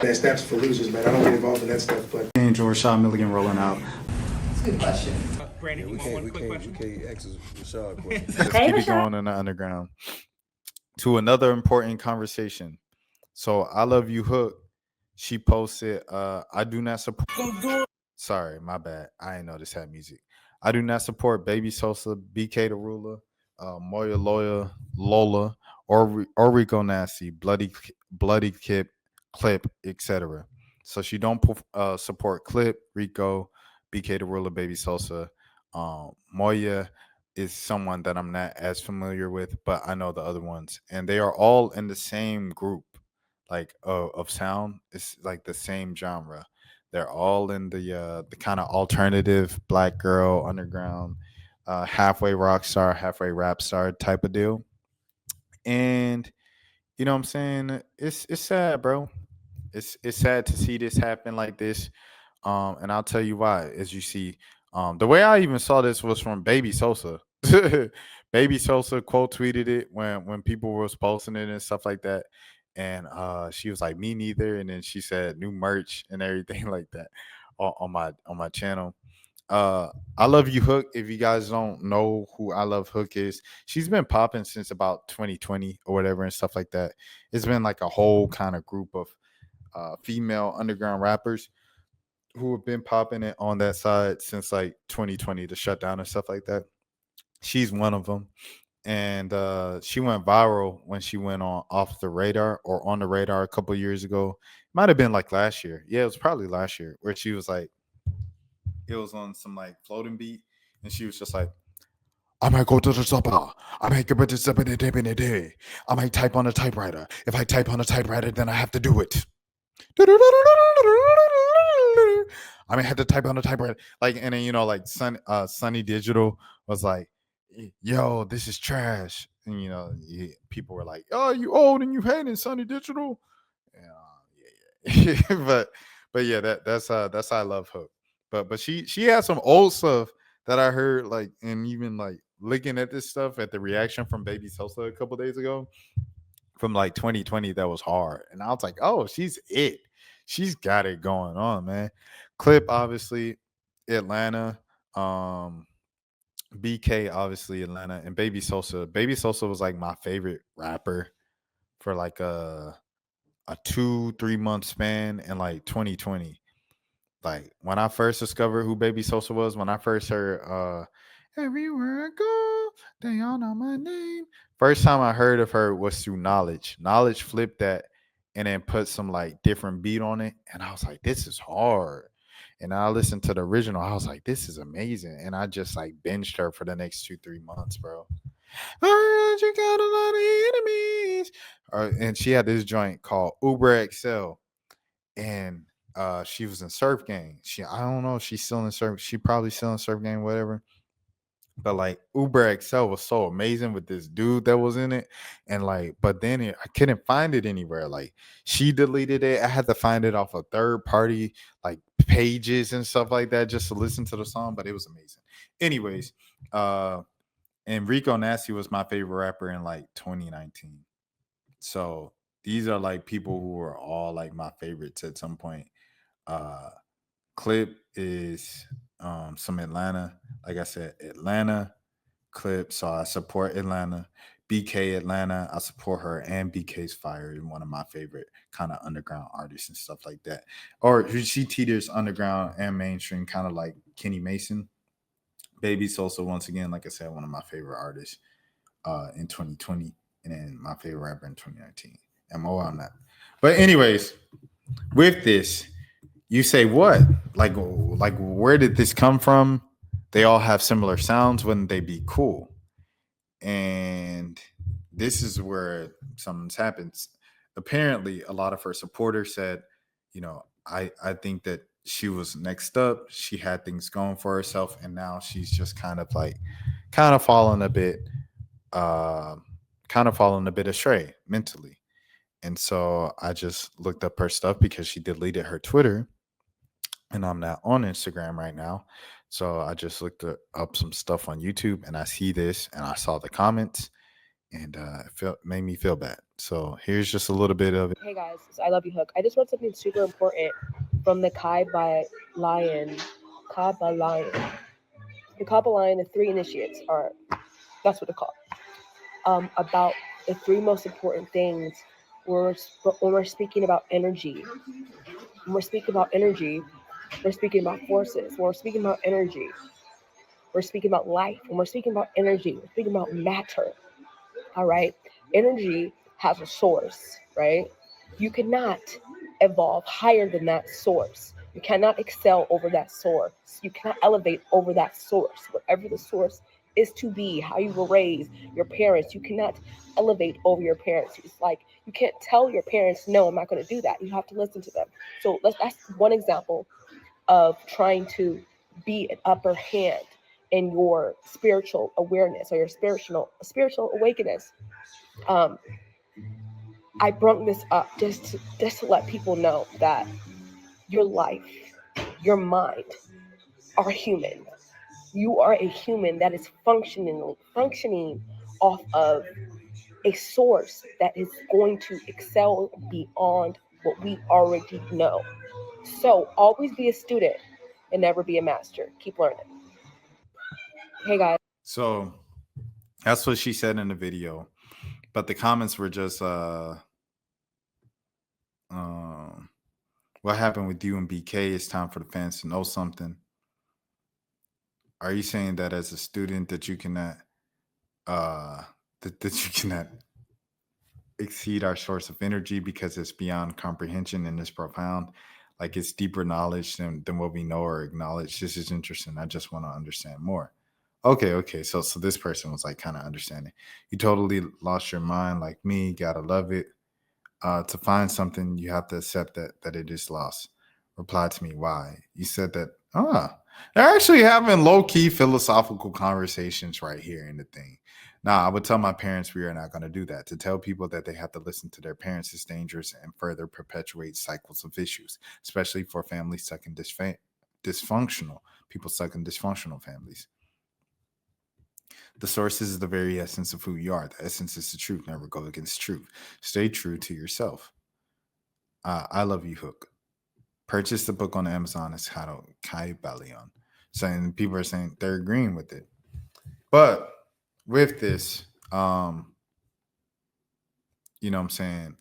That snaps for losers, man. I don't get involved in that stuff, but Angel Rashad Milligan rolling out. That's a good question. Brandon, We you want one can't, we quick can't, we question? can't ask Rashad questions. Let's Hey, keep it Rashad. going in the underground to another important conversation. So I love you, Hook. She posted, I do not support. Sorry, my bad. I didn't know this had music. I do not support Baby Sosa, BK the Ruler, Moya Loya, Lola, or Rico Nasty, Bloody Clip, etc. So she don't support Clip, Rico, BK the Ruler, Baby Sosa. Moya is someone that I'm not as familiar with, but I know the other ones, and they are all in the same group, like of sound. It's like the same genre. They're all in the kind of alternative black girl underground, halfway rock star, halfway rap star type of deal. And you know what I'm saying? It's sad, bro. It's sad to see this happen like this. And I'll tell you why. As you see, the way I even saw this was from Baby Sosa. Baby Sosa quote tweeted it when people was posting it and stuff like that. And she was like, "Me neither." And then she said, "New merch and everything like that on my channel." I love you, Hook. If you guys don't know who I love Hook is, she's been popping since about 2020 or whatever and stuff like that. It's been like a whole kind of group of female underground rappers who have been popping it on that side since like 2020, the shutdown and stuff like that. She's one of them, and she went viral when she went on off the radar or on the radar a couple years ago. Might have been like last year. Yeah, it was probably last year where she was like, it was on some like floating beat, and she was just like, I might go to the supper. I might get to supper in a day. I might type on a typewriter. If I type on a typewriter, then I have to do it. I mean, I had to type on the typewriter, like, and then like Sunny Digital was like, "Yo, this is trash," and people were like, "Oh, you old and you hating Sunny Digital," yeah, but yeah, that's I love Hook, but she had some old stuff that I heard like, and even like looking at this stuff at the reaction from Baby Sosa a couple days ago from like 2020 that was hard. And I was like, oh, she's it. She's got it going on, man. Clip, obviously, Atlanta. BK, obviously, Atlanta. And Baby Sosa. Baby Sosa was like my favorite rapper for like a 2-3 month span in like 2020. Like when I first discovered who Baby Sosa was, when I first heard everywhere I go, they all know my name. First time I heard of her was through Knowledge. Knowledge flipped that and then put some like different beat on it. And I was like, this is hard. And I listened to the original. I was like, this is amazing. And I just like binged her for the next 2-3 months, bro. All right, you got a lot of enemies. And she had this joint called Uber XL. And she was in Surf Gang. I don't know if she's still in Surf. She probably still in Surf Gang, whatever. But like Uber XL was so amazing with this dude that was in it, and like, but then I couldn't find it anywhere. Like she deleted it. I had to find it off of third party like pages and stuff like that just to listen to the song. But it was amazing. Anyways, and Rico Nasty was my favorite rapper in like 2019. So these are like people who are all like my favorites at some point. Uh Clip is some Atlanta. Like I said, Atlanta Clip. So I support Atlanta. BK Atlanta. I support her, and BK's Fire is one of my favorite kind of underground artists and stuff like that. Or she teeters underground and mainstream, kind of like Kenny Mason. Baby Sosa, once again, like I said, one of my favorite artists in 2020, and then my favorite rapper in 2019. And more on that. But anyways, with this, you say what? Like where did this come from? They all have similar sounds. Wouldn't they be cool? And this is where something's happened. Apparently, a lot of her supporters said, I think that she was next up. She had things going for herself, and now she's just kind of falling a bit, uh, astray mentally. And so I just looked up her stuff because she deleted her Twitter, and I'm not on Instagram right now. So I just looked up some stuff on YouTube, and I see this and I saw the comments, and made me feel bad. So here's just a little bit of it. Hey guys, it's I Love You Hook. I just wrote something super important from the Kai by Lion. Kaba Lion. The Kaba Lion, the three initiates are, that's what they're called. About the three most important things when we're speaking about energy. When we're speaking about energy, we're speaking about forces. When we're speaking about energy, we're speaking about life. When we're speaking about energy, we're speaking about matter. All right. Energy has a source, right? You cannot evolve higher than that source. You cannot excel over that source. You cannot elevate over that source. Whatever the source is to be, how you were raised, your parents, you cannot elevate over your parents. It's like you can't tell your parents, no, I'm not going to do that. You have to listen to them. So that's one example of trying to be an upper hand in your spiritual awareness or your spiritual awakeness. um, I brought this up just to let people know that your life, your mind are human. You are a human that is functioning off of a source that is going to excel beyond what we already know. So always be a student and never be a master. Keep learning. Hey guys. So that's what she said in the video, but the comments were just um what happened with you and BK? It's time for the fans to know something. Are you saying that as a student that you cannot uh that you cannot exceed our source of energy because it's beyond comprehension and it's profound, like it's deeper knowledge than what we know or acknowledge? This is interesting. I just want to understand more. Okay, so this person was like kind of understanding. You totally lost your mind like me. Gotta love it. To find something, you have to accept that it is lost. Reply to me why. You said that. They're actually having low key philosophical conversations right here in the thing. Now, I would tell my parents we are not going to do that. To tell people that they have to listen to their parents is dangerous and further perpetuates cycles of issues, especially for families stuck in dysfunctional people stuck in dysfunctional families. The source is the very essence of who you are. The essence is the truth. Never go against truth. Stay true to yourself. I love you, Hook. Purchase the book on Amazon. It's titled Kai Balion. Saying people are saying they're agreeing with it. But with this, you know what I'm saying?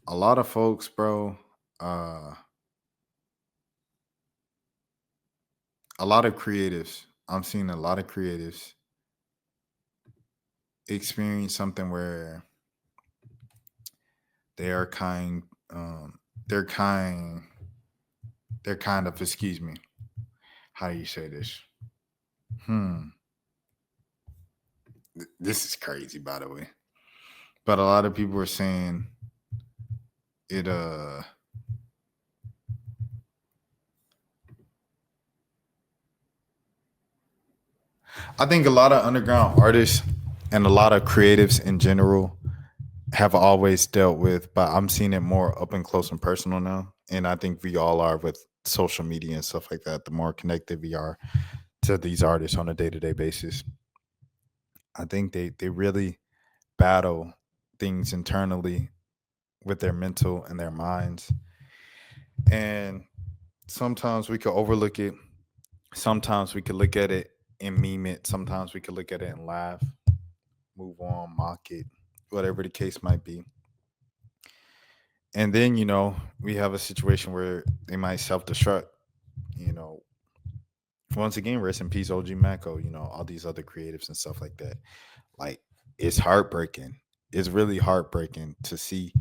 A lot of folks, bro, a lot of creatives. I'm seeing a lot of creatives experience something where they are they're kind, they're kind of, excuse me, how do you say this? Hmm. This is crazy, by the way. But a lot of people are saying it I think a lot of underground artists and a lot of creatives in general have always dealt with, but I'm seeing it more up and close and personal now. And I think we all are with social media and stuff like that. The more connected we are to these artists on a day to day basis, I think they really battle things internally with their mental and their minds. And sometimes we could overlook it. Sometimes we could look at it and meme it. Sometimes we could look at it and laugh, move on, mock it, whatever the case might be. And then, we have a situation where they might self destruct. You know, once again, rest in peace, OG Mako, all these other creatives and stuff like that. Like, it's heartbreaking. It's really heartbreaking to see.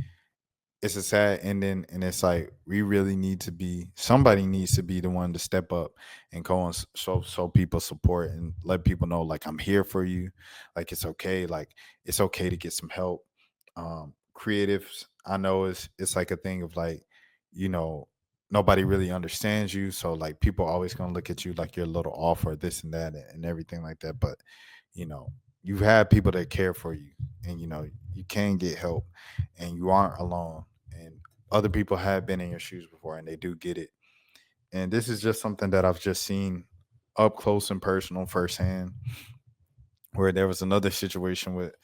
It's a sad ending, and it's like we really need to be, somebody needs to be the one to step up and go and show people support and let people know, like, I'm here for you. Like, it's okay. Like, it's okay to get some help. Creatives, I know it's like a thing of like, you know nobody really understands you, so like people always gonna look at you like you're a little off or this and that and everything like that. But you know you have people that care for you, and you can get help, and you aren't alone, and other people have been in your shoes before and they do get it. And this is just something that I've just seen up close and personal firsthand. where there was another situation with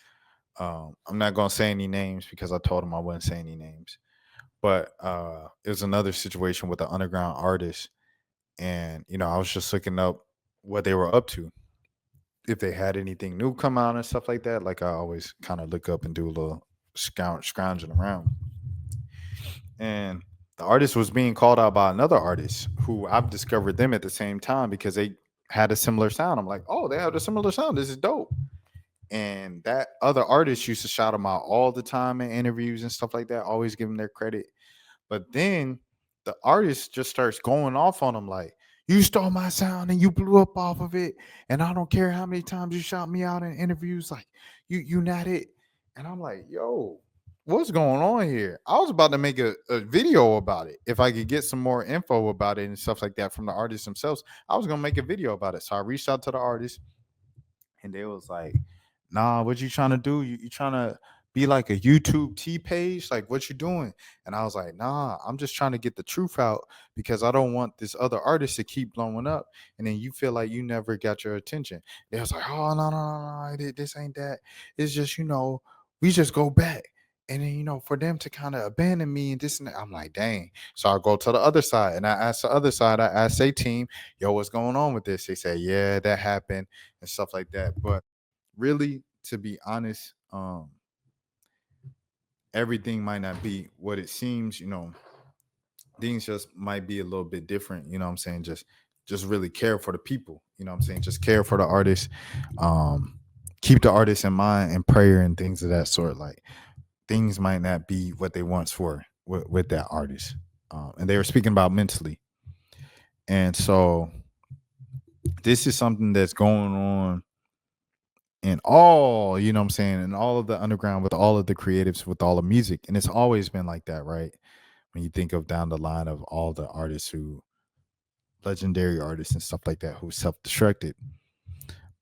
I'm not gonna say any names because I told him I wouldn't say any names. But it was another situation with an underground artist, and I was just looking up what they were up to, if they had anything new come out and stuff like that. Like I always kind of look up and do a little scrounging around. And the artist was being called out by another artist who I've discovered them at the same time because they had a similar sound. I'm like, oh, they have a similar sound. This is dope. And that other artist used to shout them out all the time in interviews and stuff like that, always give them their credit. But then the artist just starts going off on them like, you stole my sound and you blew up off of it. And I don't care how many times you shout me out in interviews. Like, you not it. And I'm like, yo, what's going on here? I was about to make a video about it. If I could get some more info about it and stuff like that from the artists themselves, I was going to make a video about it. So I reached out to the artist and they was like, nah, what you trying to do? You trying to be like a YouTube T page? Like, what you doing? And I was like, nah, I'm just trying to get the truth out because I don't want this other artist to keep blowing up. And then you feel like you never got your attention. They was like, oh, no, this ain't that. It's just, we just go back. And then, for them to kind of abandon me and this and that, I'm like, dang. So I go to the other side and I asked the other side, I asked a team, yo, what's going on with this? They say, yeah, that happened and stuff like that. But really, to be honest, everything might not be what it seems. Things just might be a little bit different. You know what I'm saying? Just really care for the people. You know what I'm saying? Just care for the artist. Keep the artist in mind and prayer and things of that sort. Like, things might not be what they once were with that artist. And they were speaking about mentally. And so this is something that's going on in all, you know what I'm saying, in all of the underground, with all of the creatives, with all the music. And it's always been like that, right? When you think of down the line of all the artists who, legendary artists and stuff like that, who self-destructed.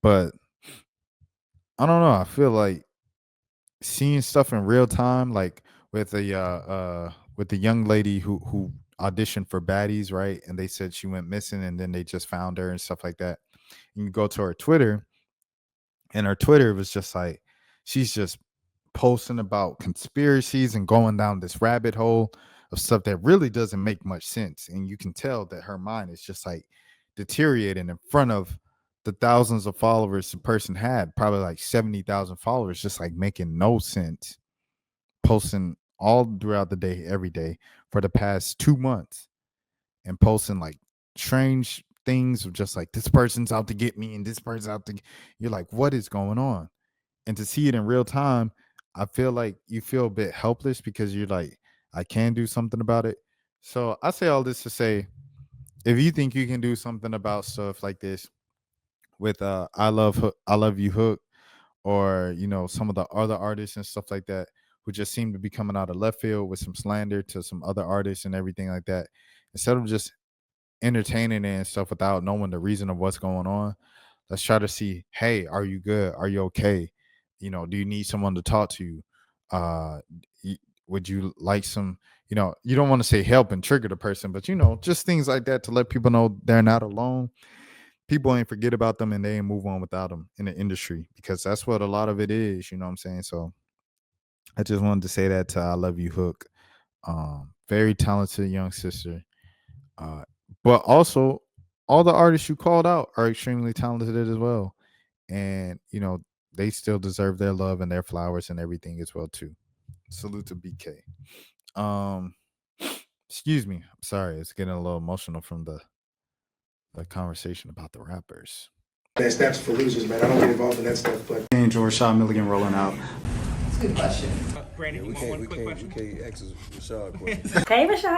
But I don't know. I feel like seeing stuff in real time, like with the young lady who auditioned for Baddies, right? And they said she went missing and then they just found her and stuff like that. And you go to her Twitter, and her Twitter was just like, she's just posting about conspiracies and going down this rabbit hole of stuff that really doesn't make much sense. And you can tell that her mind is just like deteriorating in front of the thousands of followers the person had, probably like 70,000 followers, just like making no sense, posting all throughout the day, every day for the past 2 months, and posting like strange things of just like, this person's out to get me and this person's out to, you're like, what is going on? And to see it in real time, I feel like you feel a bit helpless because you're like, I can do something about it. So I say all this to say, if you think you can do something about stuff like this with I love you Hook, or some of the other artists and stuff like that who just seem to be coming out of left field with some slander to some other artists and everything like that, instead of just entertaining it and stuff without knowing the reason of what's going on, let's try to see, hey, are you good? Are you okay? Do you need someone to talk to you? Would you like some, you don't want to say help and trigger the person, but just things like that to let people know they're not alone. People ain't forget about them and they ain't move on without them in the industry, because that's what a lot of it is, you know what I'm saying? So I just wanted to say that to I Love You Hook. Very talented young sister. But also all the artists you called out are extremely talented as well. And they still deserve their love and their flowers and everything as well too. Salute to BK. Excuse me. I'm sorry, it's getting a little emotional from the conversation about the rappers. That steps for losers, man. I don't get involved in that stuff, but And Rashad Milligan rolling out. That's a good question. Brandon, We you want one can't quick question? ask Rashad a question. Hey, Rashad.